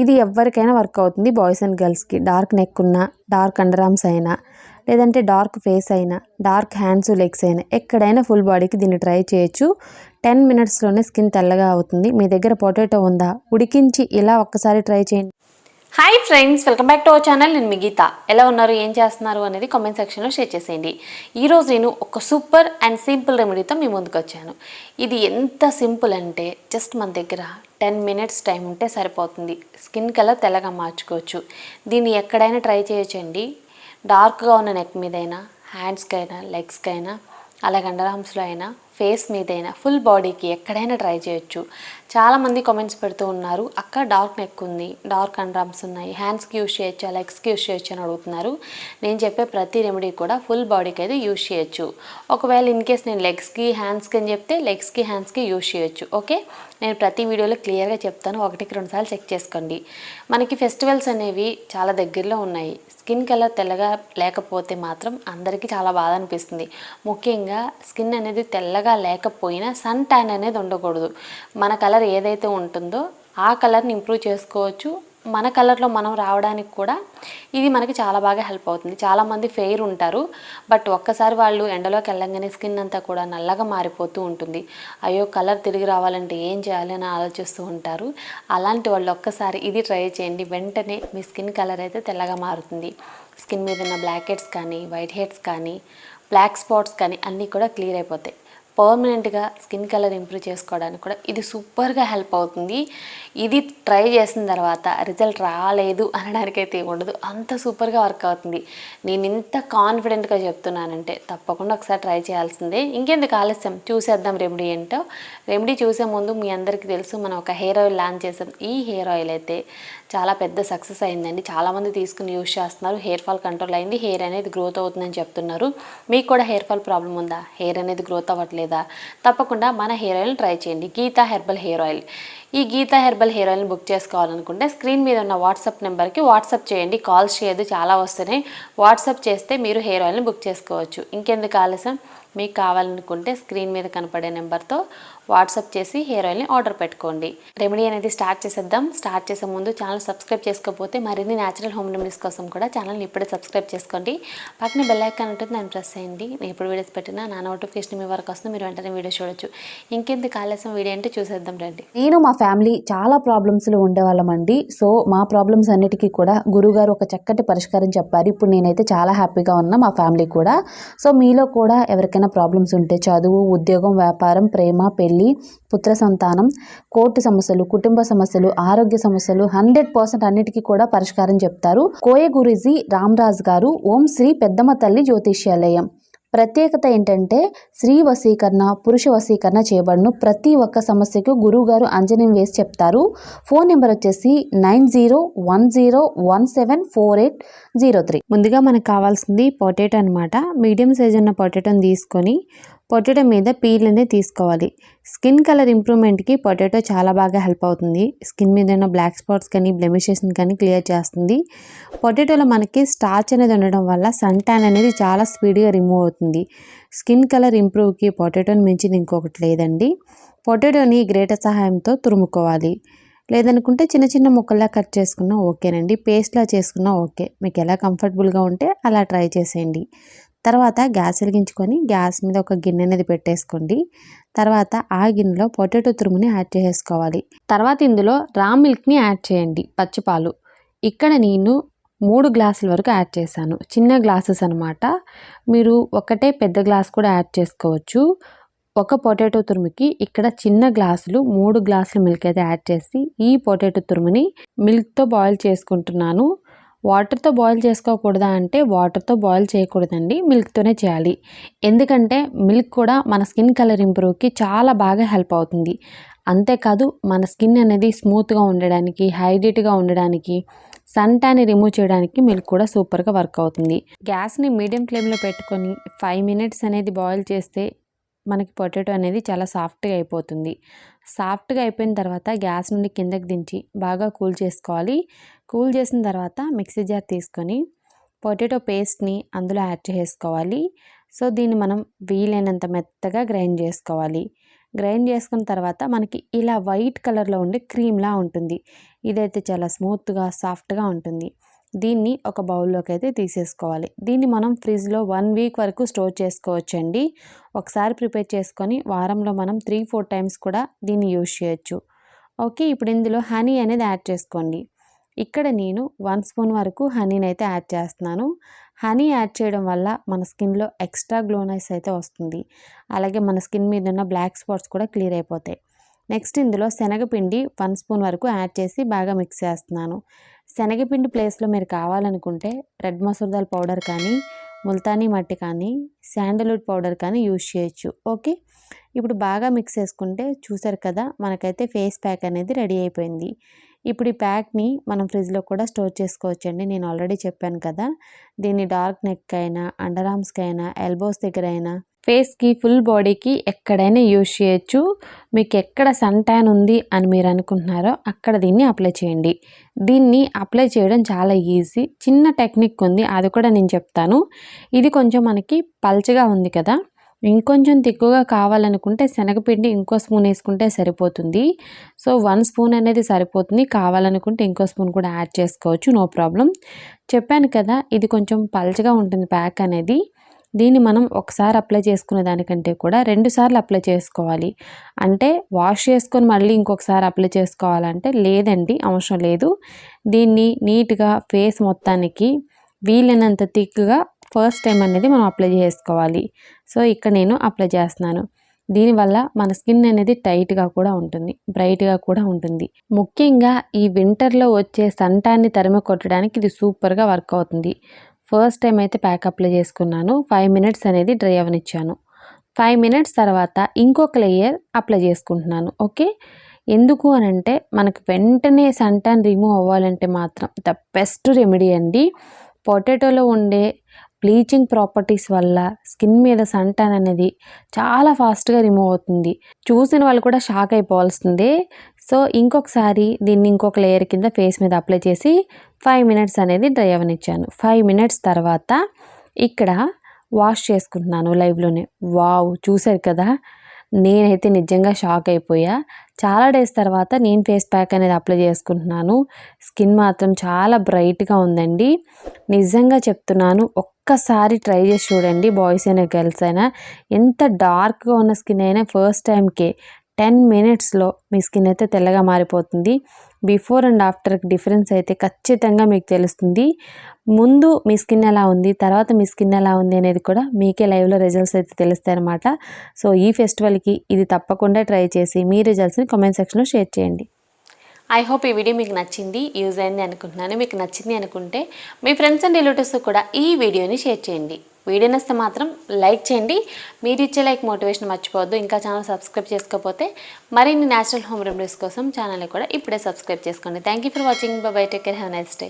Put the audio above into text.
ఇది ఎవరికైనా వర్క్ అవుతుంది. బాయ్స్ అండ్ గర్ల్స్కి డార్క్ నెక్ ఉన్న, డార్క్ అండర్ ఆర్మ్స్ అయినా, లేదంటే డార్క్ ఫేస్ అయినా, డార్క్ హ్యాండ్స్ లెగ్స్ అయినా ఎక్కడైనా ఫుల్ బాడీకి దీన్ని ట్రై చేయొచ్చు. 10 మినిట్స్లోనే స్కిన్ తెల్లగా అవుతుంది. మీ దగ్గర పొటాటో ఉందా, ఉడికించి ఇలా ఒక్కసారి ట్రై చేయండి. Hi friends, welcome back to our channel. నేను మీ గీత. ఎలా ఉన్నారు, ఏం చేస్తున్నారు అనేది కామెంట్ సెక్షన్లో షేర్ చేసేయండి. ఈరోజు నేను ఒక సూపర్ అండ్ సింపుల్ రెమెడీతో మీ ముందుకు వచ్చాను. ఇది ఎంత సింపుల్ అంటే జస్ట్ మన దగ్గర 10 మినిట్స్ టైం ఉంటే సరిపోతుంది. స్కిన్ కలర్ తెల్లగా మార్చుకోవచ్చు. దీన్ని ఎక్కడైనా ట్రై చేయొచ్చండి. డార్క్గా ఉన్న నెక్ మీదైనా, హ్యాండ్స్కైనా, లెగ్స్కైనా, అలాగే అండర్ ఆర్మ్స్లో అయినా, ఫేస్ మీదైనా, ఫుల్ బాడీకి ఎక్కడైనా ట్రై చేయొచ్చు. చాలామంది కామెంట్స్ పెడుతూ ఉన్నారు, అక్క డార్క్ నెక్ ఉంది, డార్క్ అండర్ ఆర్మ్స్ ఉన్నాయి, హ్యాండ్స్కి యూజ్ చేయొచ్చా, లెగ్స్కి యూజ్ చేయొచ్చు అని అడుగుతున్నారు. నేను చెప్పే ప్రతి రెమెడీ కూడా ఫుల్ బాడీకి అయితే యూజ్ చేయొచ్చు. ఒకవేళ ఇన్ కేస్ నేను లెగ్స్కి హ్యాండ్స్కి అని చెప్తే లెగ్స్కి హ్యాండ్స్కి యూజ్ చేయొచ్చు. ఓకే, నేను ప్రతి వీడియోలో క్లియర్గా చెప్తాను, 1-2 సార్లు చెక్ చేసుకోండి. మనకి ఫెస్టివల్స్ అనేవి చాలా దగ్గరలో ఉన్నాయి. స్కిన్ కలర్ తెల్లగా లేకపోతే మాత్రం అందరికీ చాలా బాధ అనిపిస్తుంది. ముఖ్యంగా స్కిన్ అనేది తెల్లగా లేకపోయినా సన్ ట్యాన్ అనేది ఉండకూడదు. మన కలర్ ఏదైతే ఉంటుందో ఆ కలర్ని ఇంప్రూవ్ చేసుకోవచ్చు. మన కలర్లో మనం రావడానికి కూడా ఇది మనకి చాలా బాగా హెల్ప్ అవుతుంది. చాలామంది ఫెయిర్ ఉంటారు, బట్ ఒక్కసారి వాళ్ళు ఎండలోకి వెళ్ళంగానే స్కిన్ అంతా కూడా నల్లగా మారిపోతూ ఉంటుంది. అయ్యో కలర్ తిరిగి రావాలంటే ఏం చేయాలి అని ఆలోచిస్తూ ఉంటారు. అలాంటి వాళ్ళు ఒక్కసారి ఇది ట్రై చేయండి, వెంటనే మీ స్కిన్ కలర్ అయితే తెల్లగా మారుతుంది. స్కిన్ మీద ఉన్న బ్లాక్ హెడ్స్ కానీ, వైట్ హెడ్స్ కానీ, బ్లాక్ స్పాట్స్ కానీ అన్నీ కూడా క్లియర్ అయిపోతాయి. పర్మనెంట్గా స్కిన్ కలర్ ఇంప్రూవ్ చేసుకోవడానికి కూడా ఇది సూపర్గా హెల్ప్ అవుతుంది. ఇది ట్రై చేసిన తర్వాత రిజల్ట్ రాలేదు అనడానికైతే ఉండదు, అంత సూపర్గా వర్క్ అవుతుంది. నేను ఇంత కాన్ఫిడెంట్గా చెప్తున్నానంటే తప్పకుండా ఒకసారి ట్రై చేయాల్సిందే. ఇంకెందుకు ఆలస్యం, చూసేద్దాం రెమెడీ ఏంటో. రెమెడీ చూసే ముందు మీ అందరికీ తెలుసు, మనం ఒక హెయిర్ ఆయిల్ లాంచ్ చేసాం. ఈ హెయిర్ ఆయిల్ అయితే చాలా పెద్ద సక్సెస్ అయిందండి. చాలామంది తీసుకుని యూజ్ చేస్తున్నారు. హెయిర్ ఫాల్ కంట్రోల్ అయింది, హెయిర్ అనేది గ్రోత్ అవుతుందని చెప్తున్నారు. మీకు కూడా హెయిర్ ఫాల్ ప్రాబ్లం ఉందా, హెయిర్ అనేది గ్రోత్ అవ్వట్లేదా, తప్పకుండా మన హెయిర్ ఆయిల్ని ట్రై చేయండి. Geeta herbal hair oil. ఈ గీతా హెర్బల్ హెయిర్ ఆయిల్ని బుక్ చేసుకోవాలనుకుంటే స్క్రీన్ మీద ఉన్న వాట్సాప్ నెంబర్కి వాట్సాప్ చేయండి. కాల్స్ చేయదు, చాలా వస్తున్నాయి. వాట్సాప్ చేస్తే మీరు హెయిర్ ఆయిల్ని బుక్ చేసుకోవచ్చు. ఇంకెందుకు ఆలస్యం, మీకు కావాలనుకుంటే స్క్రీన్ మీద కనపడే నెంబర్తో వాట్సాప్ చేసి హెయిర్ ఆయిల్ని ఆర్డర్ పెట్టుకోండి. రెమెడీ అనేది స్టార్ట్ చేసేద్దాం. స్టార్ట్ చేసే ముందు ఛానల్ సబ్స్క్రైబ్ చేసుకోకపోతే మరిన్ని న్యాచురల్ హోమ్ రెమెడీస్ కోసం కూడా ఛానల్ని ఇప్పుడే సబ్స్క్రైబ్ చేసుకోండి. పక్కన బెల్ ఐకాన్ ఉంటుంది, దాన్ని ప్రెస్ చేయండి. నేను ఎప్పుడు వీడియోస్ పెట్టినా నా నోటిఫికేషన్ మీ వరకు వస్తుంది, మీరు వెంటనే వీడియో చూడొచ్చు. ఇంకెందుకు ఆలస్యం, వీడియో అంటే చూసేద్దాం రండి. నేను మా ఫ్యామిలీ చాలా ప్రాబ్లమ్స్లో ఉండేవాళ్ళమండి. సో మా ప్రాబ్లమ్స్ అన్నిటికీ కూడా గురుగారు ఒక చక్కటి పరిష్కారం చెప్పారు. ఇప్పుడు నేనైతే చాలా హ్యాపీగా ఉన్నా, మా ఫ్యామిలీ కూడా. సో మీలో కూడా ఎవరికైనా ప్రాబ్లమ్స్ ఉంటే, చదువు, ఉద్యోగం, వ్యాపారం, ప్రేమ, పెళ్లి, పుత్ర సంతానం, కోర్టు సమస్యలు, కుటుంబ సమస్యలు, ఆరోగ్య సమస్యలు 100% అన్నిటికీ కూడా పరిష్కారం చెప్తారు. కోయ గురూజీ రామరాజ్ గారు, ఓం శ్రీ పెద్దమ్మ తల్లి జ్యోతిష్యాలయం. ప్రత్యేకత ఏంటంటే స్త్రీ వశీకరణ, పురుష వశీకరణ చేయబడును. ప్రతి ఒక్క సమస్యకు గురువుగారు అంజనం వేసి చెప్తారు. ఫోన్ నెంబర్ వచ్చేసి 9010174803. ముందుగా మనకు కావాల్సింది పొటాటో అనమాట. మీడియం సైజ్ ఉన్న పొటాటోని తీసుకొని పొటాటో మీద పీల్ అనేది తీసుకోవాలి. స్కిన్ కలర్ ఇంప్రూవ్మెంట్కి పొటాటో చాలా బాగా హెల్ప్ అవుతుంది. స్కిన్ మీద ఉన్న బ్లాక్ స్పాట్స్ కానీ, బ్లెమిషెస్ని కానీ క్లియర్ చేస్తుంది. పొటాటోలో మనకి స్టార్చ్ అనేది ఉండడం వల్ల సన్ ట్యాన్ అనేది చాలా స్పీడ్గా రిమూవ్ అవుతుంది. స్కిన్ కలర్ ఇంప్రూవ్కి పొటాటోని మించింది ఇంకొకటి లేదండి. పొటాటోని గ్రేటర్ సహాయంతో తురుముకోవాలి, లేదనుకుంటే చిన్న చిన్న ముక్కల్లా కట్ చేసుకున్నా ఓకేనండి. పేస్ట్లా చేసుకున్నా ఓకే, మీకు ఎలా కంఫర్టబుల్గా ఉంటే అలా ట్రై చేసేయండి. తర్వాత గ్యాస్ వెలిగించుకొని గ్యాస్ మీద ఒక గిన్నె అనేది పెట్టేసుకోండి. తర్వాత ఆ గిన్నెలో పొటాటో తురుముని యాడ్ చేసుకోవాలి. తర్వాత ఇందులో రా మిల్క్ని యాడ్ చేయండి, పచ్చిపాలు. ఇక్కడ నేను 3 గ్లాసుల వరకు యాడ్ చేశాను, చిన్న గ్లాసెస్ అనమాట. మీరు ఒకటే పెద్ద గ్లాస్ కూడా యాడ్ చేసుకోవచ్చు. ఒక పొటాటో తురుముకి ఇక్కడ చిన్న గ్లాసులు 3 గ్లాసుల మిల్క్ అయితే యాడ్ చేసి ఈ పొటాటో తురుముని మిల్క్తో బాయిల్ చేసుకుంటున్నాను. వాటర్తో బాయిల్ చేసుకోకూడదా అంటే వాటర్తో బాయిల్ చేయకూడదండి, మిల్క్తోనే చేయాలి. ఎందుకంటే మిల్క్ కూడా మన స్కిన్ కలర్ ఇంప్రూవ్కి చాలా బాగా హెల్ప్ అవుతుంది. అంతేకాదు మన స్కిన్ అనేది స్మూత్గా ఉండడానికి, హైడ్రేట్గా ఉండడానికి, సన్ ట్యాన్ రిమూవ్ చేయడానికి మిల్క్ కూడా సూపర్గా వర్క్ అవుతుంది. గ్యాస్ని మీడియం ఫ్లేమ్లో పెట్టుకొని 5 మినిట్స్ అనేది బాయిల్ చేస్తే మనకి పొటాటో అనేది చాలా సాఫ్ట్గా అయిపోతుంది. సాఫ్ట్గా అయిపోయిన తర్వాత గ్యాస్ నుండి కిందకి దించి బాగా కూల్ చేసుకోవాలి. కూల్ చేసిన తర్వాత మిక్సీ జార్ తీసుకొని పొటాటో పేస్ట్ని అందులో యాడ్ చేసుకోవాలి. సో దీన్ని మనం వీలైనంత మెత్తగా గ్రైండ్ చేసుకోవాలి. గ్రైండ్ చేసుకున్న తర్వాత మనకి ఇలా వైట్ కలర్లో ఉండే క్రీమ్లా ఉంటుంది. ఇదైతే చాలా స్మూత్గా సాఫ్ట్గా ఉంటుంది. దీన్ని ఒక బౌల్లోకి అయితే తీసేసుకోవాలి. దీన్ని మనం ఫ్రిడ్జ్లో 1 వీక్ వరకు స్టోర్ చేసుకోవచ్చండి. ఒకసారి ప్రిపేర్ చేసుకొని వారంలో మనం 3-4 టైమ్స్ కూడా దీన్ని యూజ్ చేయొచ్చు. ఓకే, ఇప్పుడు ఇందులో హనీ అనేది యాడ్ చేసుకోండి. ఇక్కడ నేను 1 స్పూన్ వరకు హనీని అయితే యాడ్ చేస్తున్నాను. హనీ యాడ్ చేయడం వల్ల మన స్కిన్లో ఎక్స్ట్రా గ్లోనెస్ అయితే వస్తుంది. అలాగే మన స్కిన్ మీద ఉన్న బ్లాక్ స్పాట్స్ కూడా క్లియర్ అయిపోతాయి. నెక్స్ట్ ఇందులో శనగపిండి 1 స్పూన్ వరకు యాడ్ చేసి బాగా మిక్స్ చేస్తున్నాను. శనగపిండి ప్లేస్లో మీరు కావాలనుకుంటే రెడ్ మసూర్ దాల్ పౌడర్ కానీ, ముల్తానీ మట్టి కానీ, శాండల్వుడ్ పౌడర్ కానీ యూజ్ చేయొచ్చు. ఓకే, ఇప్పుడు బాగా మిక్స్ చేసుకుంటే చూసారు కదా, మనకైతే ఫేస్ ప్యాక్ అనేది రెడీ అయిపోయింది. ఇప్పుడు ఈ ప్యాక్ని మనం ఫ్రిడ్జ్లో కూడా స్టోర్ చేసుకోవచ్చండి. నేను ఆల్రెడీ చెప్పాను కదా, దీన్ని డార్క్ నెక్ అయినా, అండర్ ఆర్మ్స్కి అయినా, ఎల్బోస్ దగ్గర అయినా, ఫేస్కి, ఫుల్ బాడీకి ఎక్కడైనా యూజ్ చేయొచ్చు. మీకు ఎక్కడ సన్ ట్యాన్ ఉంది అని మీరు అనుకుంటున్నారో అక్కడ దీన్ని అప్లై చేయండి. దీన్ని అప్లై చేయడం చాలా ఈజీ. చిన్న టెక్నిక్ ఉంది, అది కూడా నేను చెప్తాను. ఇది కొంచెం మనకి పల్చగా ఉంది కదా, ఇంకొంచెం తిక్కుగా కావాలనుకుంటే శనగపిండి ఇంకో స్పూన్ వేసుకుంటే సరిపోతుంది. సో 1 స్పూన్ అనేది సరిపోతుంది. కావాలనుకుంటే ఇంకో స్పూన్ కూడా యాడ్ చేసుకోవచ్చు, నో ప్రాబ్లం. చెప్పాను కదా, ఇది కొంచెం పల్చగా ఉంటుంది ప్యాక్ అనేది. దీన్ని మనం ఒకసారి అప్లై చేసుకునే దానికంటే కూడా 2 సార్లు అప్లై చేసుకోవాలి. అంటే వాష్ చేసుకొని మళ్ళీ ఇంకొకసారి అప్లై చేసుకోవాలంటే లేదండి, అవసరం లేదు. దీన్ని నీట్గా ఫేస్ మొత్తానికి వీలైనంత థిక్గా ఫస్ట్ టైం అనేది మనం అప్లై చేసుకోవాలి. సో ఇక్కడ నేను అప్లై చేస్తున్నాను. దీనివల్ల మన స్కిన్ అనేది టైట్గా కూడా ఉంటుంది, బ్రైట్గా కూడా ఉంటుంది. ముఖ్యంగా ఈ వింటర్లో వచ్చే సన్ ట్యాన్ని తరిమి కొట్టడానికి ఇది సూపర్గా వర్క్ అవుతుంది. ఫస్ట్ టైం అయితే ప్యాక్ అప్లై చేసుకున్నాను. 5 మినిట్స్ అనేది డ్రై అవనిచ్చాను. 5 మినిట్స్ తర్వాత ఇంకొక లేయర్ అప్లై చేసుకుంటున్నాను. ఓకే, ఎందుకు అని అంటే మనకు వెంటనే సన్ ట్యాన్ రిమూవ్ అవ్వాలంటే మాత్రం ద బెస్ట్ రెమెడీ అండి. పొటాటోలో ఉండే బ్లీచింగ్ ప్రాపర్టీస్ వల్ల స్కిన్ మీద సన్ ట్యాన్ అనేది చాలా ఫాస్ట్గా రిమూవ్ అవుతుంది. చూసిన వాళ్ళు కూడా షాక్ అయిపోవాల్సిందే. సో ఇంకొకసారి దీన్ని ఇంకొక లేయర్ కింద ఫేస్ మీద అప్లై చేసి 5 మినిట్స్ అనేది డ్రై అవనిచ్చాను. 5 మినిట్స్ తర్వాత ఇక్కడ వాష్ చేసుకుంటున్నాను లైవ్లోనే. వావ్, చూసారు కదా, నేనైతే నిజంగా షాక్ అయిపోయా. చాలా డేస్ తర్వాత నేను ఫేస్ ప్యాక్ అనేది అప్లై చేసుకుంటున్నాను. స్కిన్ మాత్రం చాలా బ్రైట్గా ఉందండి. నిజంగా చెప్తున్నాను, ఒక్కసారి ట్రై చేసి చూడండి. బాయ్స్ అయినా గర్ల్స్ అయినా, ఎంత డార్క్గా ఉన్న స్కిన్ అయినా ఫస్ట్ టైంకే 10 మినిట్స్లో మీ స్కిన్ అయితే తెల్లగా మారిపోతుంది. బిఫోర్ అండ్ ఆఫ్టర్ డిఫరెన్స్ అయితే ఖచ్చితంగా మీకు తెలుస్తుంది. ముందు మీ స్కిన్ ఎలా ఉంది, తర్వాత మీ స్కిన్ ఎలా ఉంది అనేది కూడా మీకే లైవ్లో రిజల్ట్స్ అయితే తెలుస్తాయి అన్నమాట. సో ఈ ఫెస్టివల్కి ఇది తప్పకుండా ట్రై చేసి మీ రిజల్ట్స్ని కామెంట్ సెక్షన్లో షేర్ చేయండి. ఐ హోప్ ఈ వీడియో మీకు నచ్చింది, యూజ్ అయింది అనుకుంటున్నాను. మీకు నచ్చింది అనుకుంటే మీ ఫ్రెండ్స్ అండ్ రిలేటివ్స్ కూడా ఈ వీడియోని షేర్ చేయండి. వీడియో నచ్చితే మాత్రం లైక్ చేయండి. మీరు ఇచ్చే లైక్ మోటివేషన్ మర్చిపోవద్దు. ఇంకా ఛానల్ సబ్స్క్రైబ్ చేసుకోకపోతే మరిన్ని న్యాచురల్ హోమ్ రెమెడీస్ కోసం ఛానల్ని కూడా ఇప్పుడే సబ్స్క్రైబ్ చేసుకోండి. Thank you for watching. By by, take care, have a nice day.